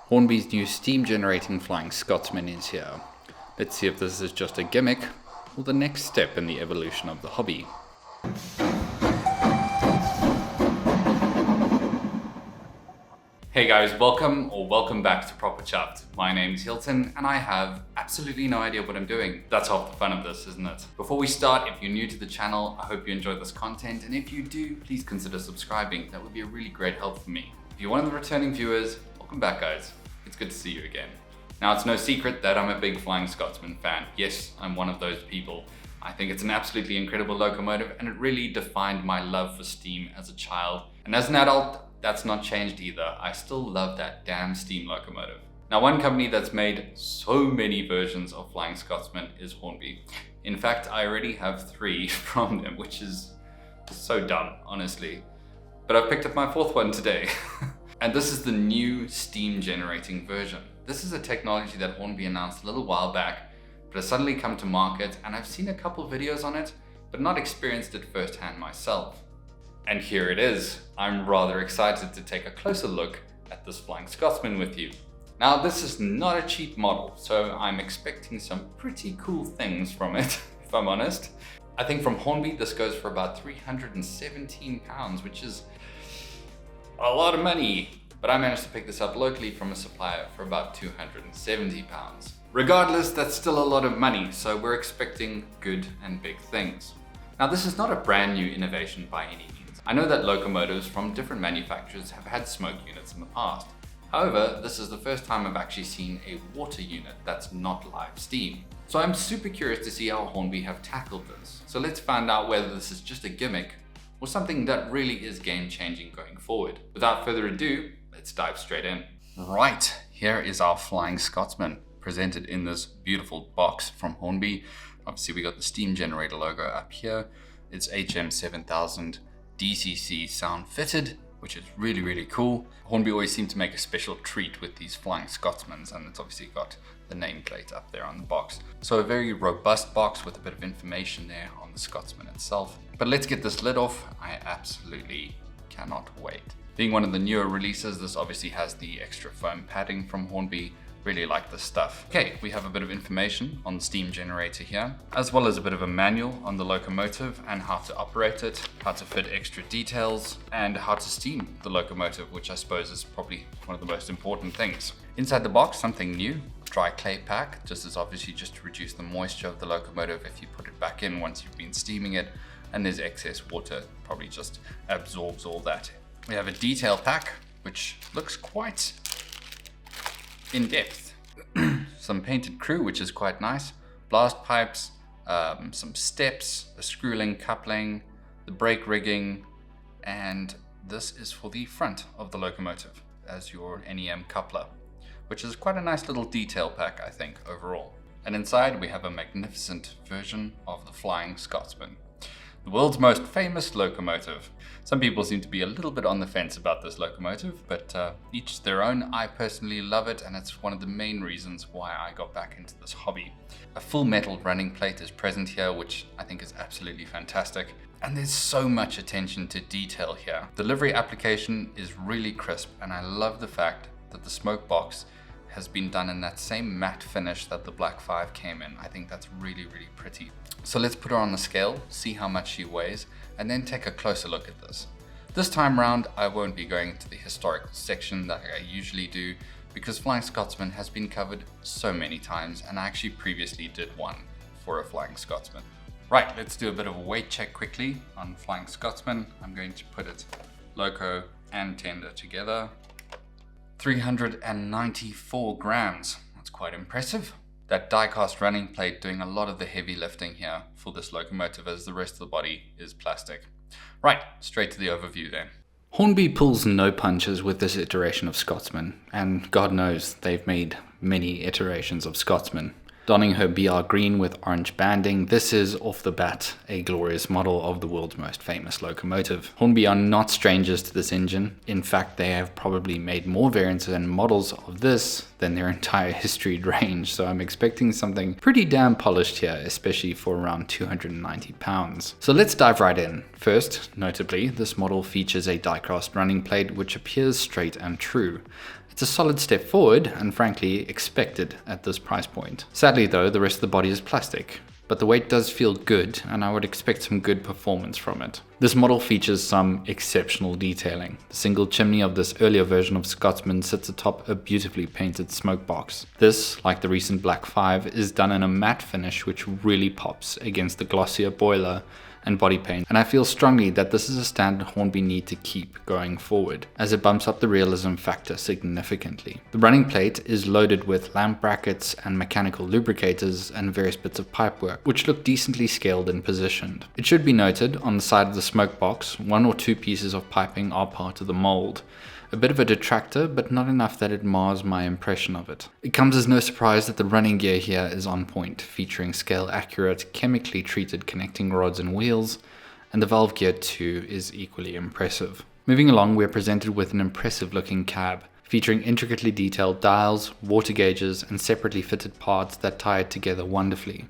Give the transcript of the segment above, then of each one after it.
Hornby's new steam generating Flying Scotsman is here. Let's see if this is just a gimmick or the next step in the evolution of the hobby. Hey guys, welcome back to Proper Chuffed. My name's Hilton and I have absolutely no idea what I'm doing. That's half the fun of this, isn't it? Before we start, if you're new to the channel, I hope you enjoy this content, and if you do, please consider subscribing. That would be a really great help for me. If you're one of the returning viewers, welcome back guys. It's good to see you again. Now, it's no secret that I'm a big Flying Scotsman fan. Yes, I'm one of those people. I think it's an absolutely incredible locomotive and it really defined my love for steam as a child. And as an adult, that's not changed either. I still love that damn steam locomotive. Now, one company that's made so many versions of Flying Scotsman is Hornby. In fact, I already have 3 from them, which is so dumb, honestly. But I've picked up my 4th one today. And this is the new steam generating version. This is a technology that Hornby announced a little while back, but has suddenly come to market, and I've seen a couple videos on it, but not experienced it firsthand myself. And here it is. I'm rather excited to take a closer look at this Flying Scotsman with you. Now, this is not a cheap model, so I'm expecting some pretty cool things from it, if I'm honest. I think from Hornby, this goes for about £317, which is a lot of money. But I managed to pick this up locally from a supplier for about £270. Regardless, that's still a lot of money, so we're expecting good and big things. Now, this is not a brand new innovation by any means. I know that locomotives from different manufacturers have had smoke units in the past. However, this is the first time I've actually seen a water unit that's not live steam. So I'm super curious to see how Hornby have tackled this. So let's find out whether this is just a gimmick or something that really is game-changing going forward. Without further ado, let's dive straight in. Right, here is our Flying Scotsman, presented in this beautiful box from Hornby. Obviously, we got the steam generator logo up here. It's HM7000 DCC sound fitted, which is really, really cool. Hornby always seem to make a special treat with these Flying Scotsmans, and it's obviously got the nameplate up there on the box. So a very robust box with a bit of information there on the Scotsman itself. But let's get this lid off. I absolutely cannot wait. Being one of the newer releases, this obviously has the extra foam padding from Hornby. Really like this stuff. Okay, we have a bit of information on the steam generator here, as well as a bit of a manual on the locomotive and how to operate it, how to fit extra details, and how to steam the locomotive, which I suppose is probably one of the most important things. Inside the box, something new, dry clay pack. This is obviously just to reduce the moisture of the locomotive if you put it back in once you've been steaming it, and there's excess water, probably just absorbs all that. We have a detail pack, which looks quite in depth. Some painted crew, which is quite nice. Blast pipes, some steps, a screw link coupling, the brake rigging, and this is for the front of the locomotive as your NEM coupler, which is quite a nice little detail pack, I think, overall. And inside we have a magnificent version of the Flying Scotsman, the world's most famous locomotive. Some people seem to be a little bit on the fence about this locomotive, but each their own. I personally love it, and it's one of the main reasons why I got back into this hobby. A full metal running plate is present here, which I think is absolutely fantastic. And there's so much attention to detail here. The livery application is really crisp, and I love the fact that the smoke box has been done in that same matte finish that the Black 5 came in. I think that's really, really pretty. So let's put her on the scale, see how much she weighs, and then take a closer look at this. This time round, I won't be going into the historical section that I usually do, because Flying Scotsman has been covered so many times, and I actually previously did one for a Flying Scotsman. Right, let's do a bit of a weight check quickly on Flying Scotsman. I'm going to put it loco and tender together. 394 grams, that's quite impressive. That die-cast running plate doing a lot of the heavy lifting here for this locomotive, as the rest of the body is plastic. Right, straight to the overview then. Hornby pulls no punches with this iteration of Scotsman, and God knows they've made many iterations of Scotsman. Donning her BR green with orange banding, this is off the bat a glorious model of the world's most famous locomotive. Hornby are not strangers to this engine. In fact, they have probably made more variants and models of this than their entire historied range, so I'm expecting something pretty damn polished here, especially for around £290. So let's dive right in. First, notably, this model features a die-cast running plate which appears straight and true. It's a solid step forward and frankly expected at this price point. Sadly though, the rest of the body is plastic, but the weight does feel good and I would expect some good performance from it. This model features some exceptional detailing. The single chimney of this earlier version of Scotsman sits atop a beautifully painted smoke box. This, like the recent Black 5, is done in a matte finish which really pops against the glossier boiler and body paint, and I feel strongly that this is a standard Hornby need to keep going forward, as it bumps up the realism factor significantly. The running plate is loaded with lamp brackets and mechanical lubricators and various bits of pipework, which look decently scaled and positioned. It should be noted, on the side of the smoke box, 1 or 2 pieces of piping are part of the mold. A bit of a detractor, but not enough that it mars my impression of it. It comes as no surprise that the running gear here is on point, featuring scale-accurate, chemically treated connecting rods and wheels, and the valve gear too is equally impressive. Moving along, we're presented with an impressive-looking cab, featuring intricately detailed dials, water gauges, and separately fitted parts that tie it together wonderfully.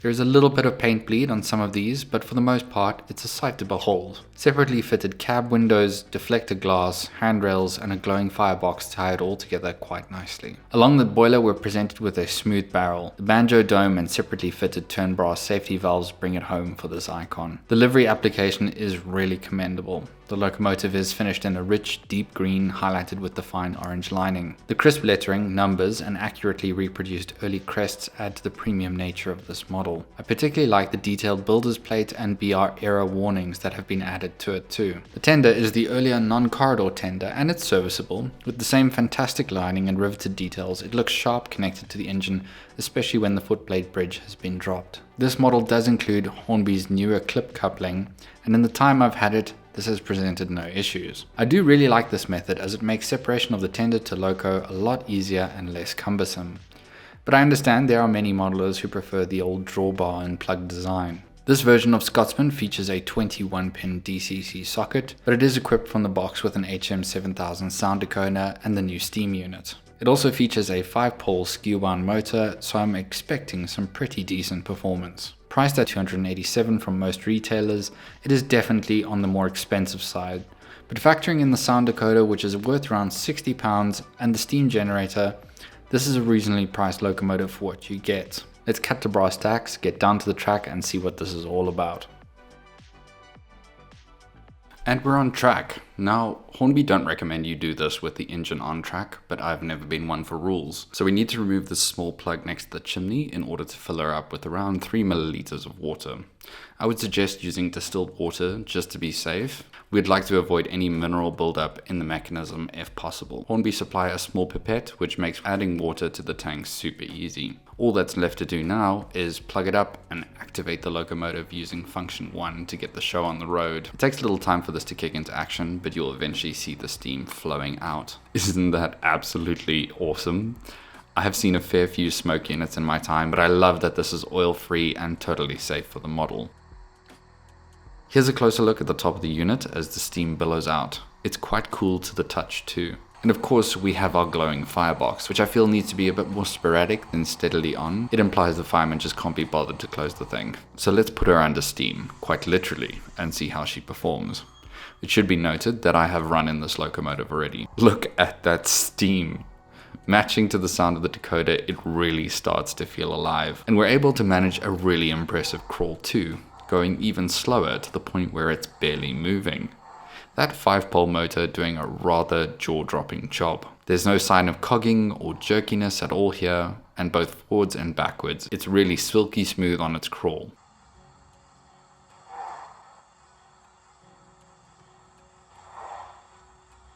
There is a little bit of paint bleed on some of these, but for the most part, it's a sight to behold. Separately fitted cab windows, deflector glass, handrails, and a glowing firebox tie it all together quite nicely. Along the boiler, we're presented with a smooth barrel. The banjo dome and separately fitted turn brass safety valves bring it home for this icon. The livery application is really commendable. The locomotive is finished in a rich, deep green, highlighted with the fine orange lining. The crisp lettering, numbers, and accurately reproduced early crests add to the premium nature of this model. I particularly like the detailed builder's plate and BR era warnings that have been added to it too. The tender is the earlier non-corridor tender, and it's serviceable. With the same fantastic lining and riveted details, it looks sharp connected to the engine, especially when the footplate bridge has been dropped. This model does include Hornby's newer clip coupling, and in the time I've had it, this has presented no issues. I do really like this method as it makes separation of the tender to loco a lot easier and less cumbersome. But I understand there are many modelers who prefer the old drawbar and plug design. This version of Scotsman features a 21-pin DCC socket, but it is equipped from the box with an HM7000 sound decoder and the new steam unit. It also features a 5-pole skew-wound motor, so I'm expecting some pretty decent performance. Priced at $287 from most retailers, it is definitely on the more expensive side, but factoring in the sound decoder, which is worth around £60, and the steam generator, this is a reasonably priced locomotive for what you get. Let's cut to brass tacks, get down to the track, and see what this is all about. And we're on track. Now, Hornby don't recommend you do this with the engine on track, but I've never been one for rules. So we need to remove this small plug next to the chimney in order to fill her up with around 3 milliliters of water. I would suggest using distilled water just to be safe. We'd like to avoid any mineral buildup in the mechanism if possible. Hornby supply a small pipette, which makes adding water to the tank super easy. All that's left to do now is plug it up and activate the locomotive using function 1 to get the show on the road. It takes a little time for this to kick into action, but you'll eventually see the steam flowing out. Isn't that absolutely awesome? I have seen a fair few smoke units in my time, but I love that this is oil-free and totally safe for the model. Here's a closer look at the top of the unit as the steam billows out. It's quite cool to the touch too. And of course we have our glowing firebox, which I feel needs to be a bit more sporadic than steadily on. It implies the fireman just can't be bothered to close the thing. So let's put her under steam, quite literally, and see how she performs. It should be noted that I have run in this locomotive already. Look at that steam. Matching to the sound of the decoder, it really starts to feel alive. And we're able to manage a really impressive crawl too, going even slower to the point where it's barely moving. That 5-pole motor doing a rather jaw-dropping job. There's no sign of cogging or jerkiness at all here, and both forwards and backwards, it's really silky smooth on its crawl.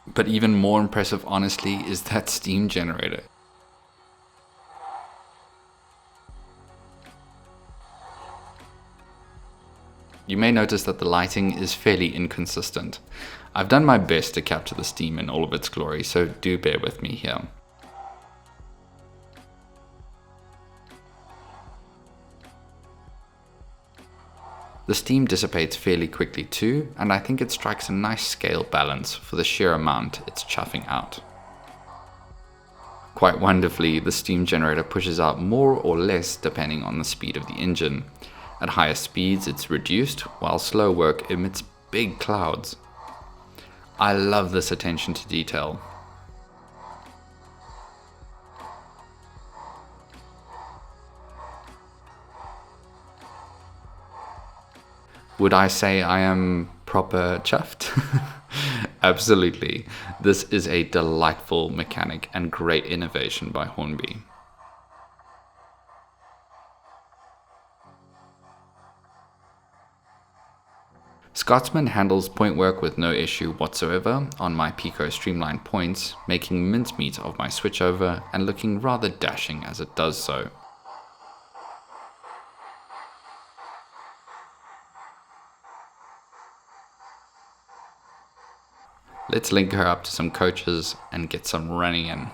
But even more impressive, honestly, is that steam generator. You may notice that the lighting is fairly inconsistent. I've done my best to capture the steam in all of its glory, so do bear with me here. The steam dissipates fairly quickly too, and I think it strikes a nice scale balance for the sheer amount it's chuffing out. Quite wonderfully, the steam generator pushes out more or less depending on the speed of the engine. At higher speeds it's reduced, while slow work emits big clouds. I love this attention to detail. Would I say I am proper chuffed? Absolutely. This is a delightful mechanic and great innovation by Hornby. Scotsman handles point work with no issue whatsoever on my Pico streamlined points, making mincemeat of my switchover and looking rather dashing as it does so. Let's link her up to some coaches and get some running in.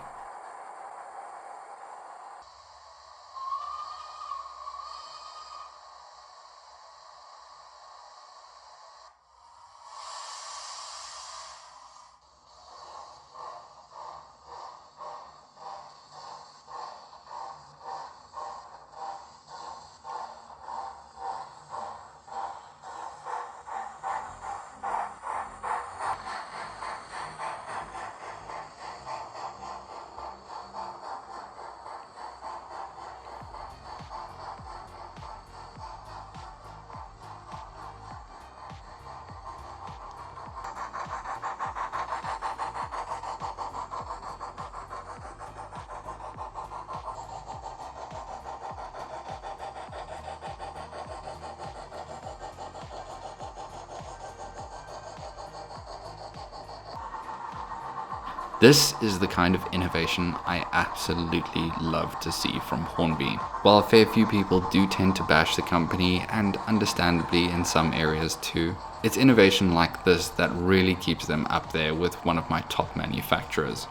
This is the kind of innovation I absolutely love to see from Hornby. While a fair few people do tend to bash the company, and understandably in some areas too, it's innovation like this that really keeps them up there with one of my top manufacturers.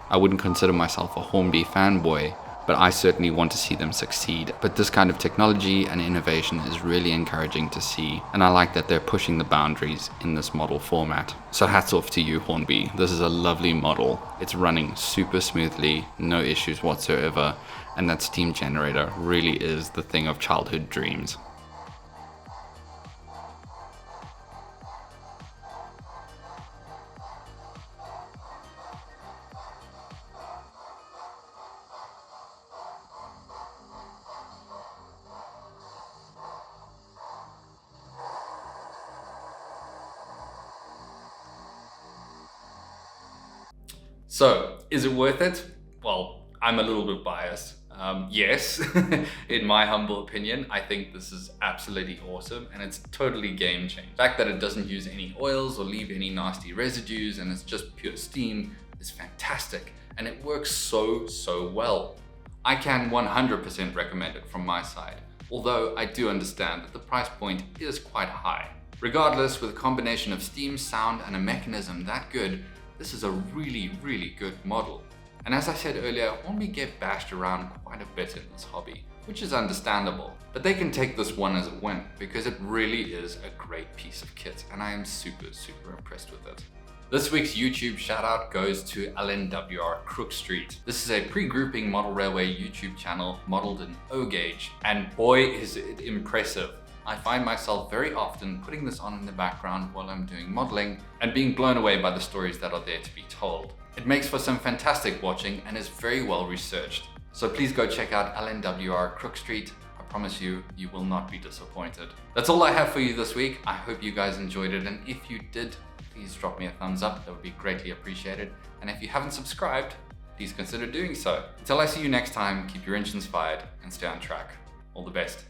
I wouldn't consider myself a Hornby fanboy, but I certainly want to see them succeed. But this kind of technology and innovation is really encouraging to see, and I like that they're pushing the boundaries in this model format. So hats off to you, Hornby. This is a lovely model. It's running super smoothly, no issues whatsoever, and that steam generator really is the thing of childhood dreams. So, is it worth it? Well, I'm a little bit biased. Yes, in my humble opinion, I think this is absolutely awesome and it's totally game changing. The fact that it doesn't use any oils or leave any nasty residues and it's just pure steam is fantastic, and it works so well. I can 100% recommend it from my side, although I do understand that the price point is quite high. Regardless, with a combination of steam, sound, and a mechanism that good, this is a really good model. And as I said earlier, Hornby get bashed around quite a bit in this hobby, which is understandable. But they can take this one as a win, because it really is a great piece of kit, and I am super impressed with it. This week's YouTube shout out goes to LNWR Crook Street. This is a pre-grouping model railway YouTube channel modeled in O-gauge, and boy is it impressive. I find myself very often putting this on in the background while I'm doing modeling and being blown away by the stories that are there to be told. It makes for some fantastic watching and is very well researched. So please go check out LNWR Crook Street. I promise you, you will not be disappointed. That's all I have for you this week. I hope you guys enjoyed it, and if you did, please drop me a thumbs up. That would be greatly appreciated. And if you haven't subscribed, please consider doing so. Until I see you next time, keep your engines fired and stay on track. All the best.